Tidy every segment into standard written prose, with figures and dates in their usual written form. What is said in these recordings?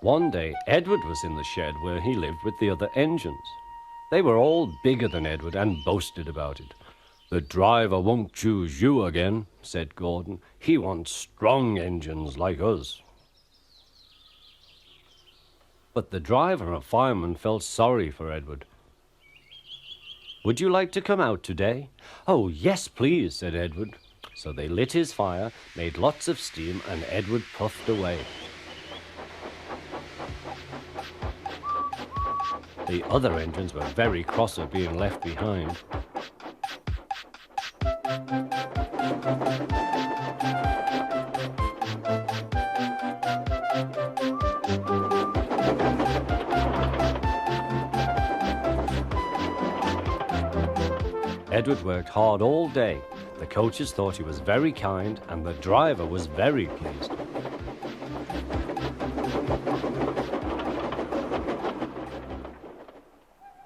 One day, Edward was in the shed where he lived with the other engines. They were all bigger than Edward and boasted about it. "The driver won't choose you again," said Gordon. "He wants strong engines like us." But the driver and fireman felt sorry for Edward. "Would you like to come out today?" "Oh, yes, please," said Edward. So they lit his fire, made lots of steam, and Edward puffed away. The other engines were very cross at being left behind. Edward worked hard all day. The coaches thought he was very kind, and the driver was very pleased.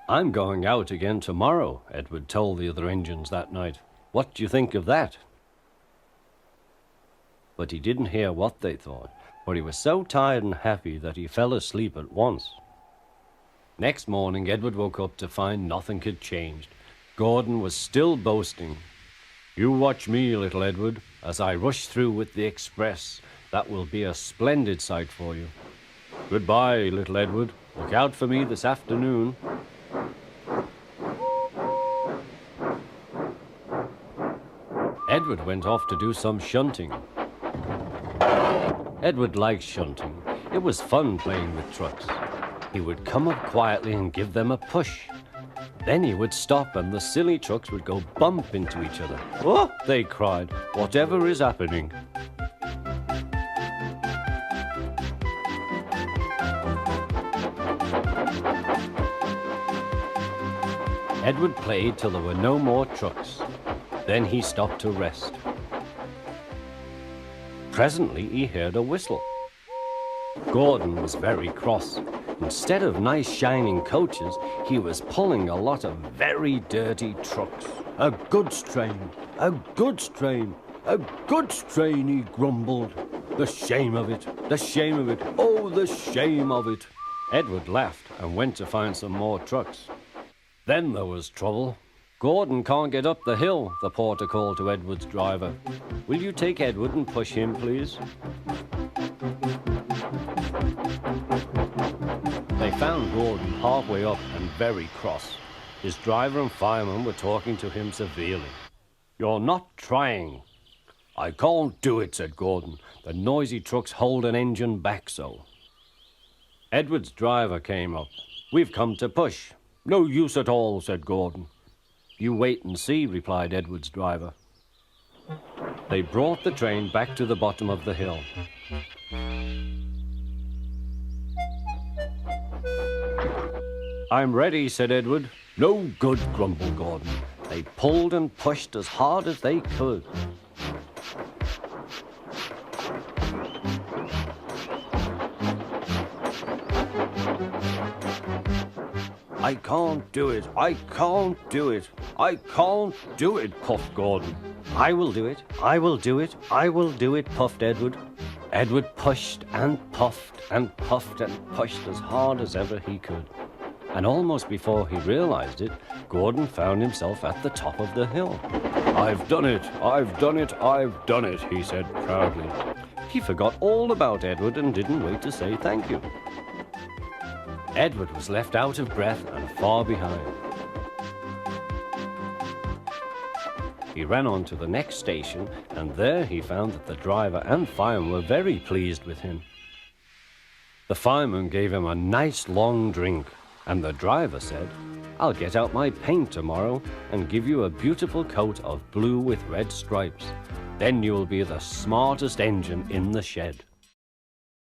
"I'm going out again tomorrow," Edward told the other engines that night. "What do you think of that?" But he didn't hear what they thought, for he was so tired and happy that he fell asleep at once. Next morning, Edward woke up to find nothing had changed. Gordon was still boasting. "You watch me, little Edward, as I rush through with the express. That will be a splendid sight for you. Goodbye, little Edward. Look out for me this afternoon." Edward went off to do some shunting. Edward liked shunting. It was fun playing with trucks. He would come up quietly and give them a push. Then he would stop and the silly trucks would go bump into each other. "Oh!" they cried. "Whatever is happening?" Edward played till there were no more trucks. Then he stopped to rest. Presently he heard a whistle. Gordon was very cross. Instead of nice shining coaches, he was pulling a lot of very dirty trucks. "A goods train, a goods train, a goods train," he grumbled. "The shame of it, the shame of it, oh, the shame of it." Edward laughed and went to find some more trucks. Then there was trouble. "Gordon can't get up the hill," the porter called to Edward's driver. "Will you take Edward and push him, please?" They found Gordon halfway up and very cross. His driver and fireman were talking to him severely. "You're not trying." "I can't do it," said Gordon. "The noisy trucks hold an engine back so." Edward's driver came up. "We've come to push." "No use at all," said Gordon. "You wait and see," replied Edward's driver. They brought the train back to the bottom of the hill. "I'm ready," said Edward. "No good," grumbled Gordon. They pulled and pushed as hard as they could. "I can't do it, I can't do it, I can't do it," puffed Gordon. "I will do it, I will do it, I will do it," puffed Edward. Edward pushed and puffed and puffed and pushed as hard as ever he could. And almost before he realized it, Gordon found himself at the top of the hill. "I've done it, I've done it, I've done it," he said proudly. He forgot all about Edward and didn't wait to say thank you. Edward was left out of breath and far behind. He ran on to the next station, and there he found that the driver and fireman were very pleased with him. The fireman gave him a nice long drink, and the driver said, "I'll get out my paint tomorrow and give you a beautiful coat of blue with red stripes. Then you'll be the smartest engine in the shed."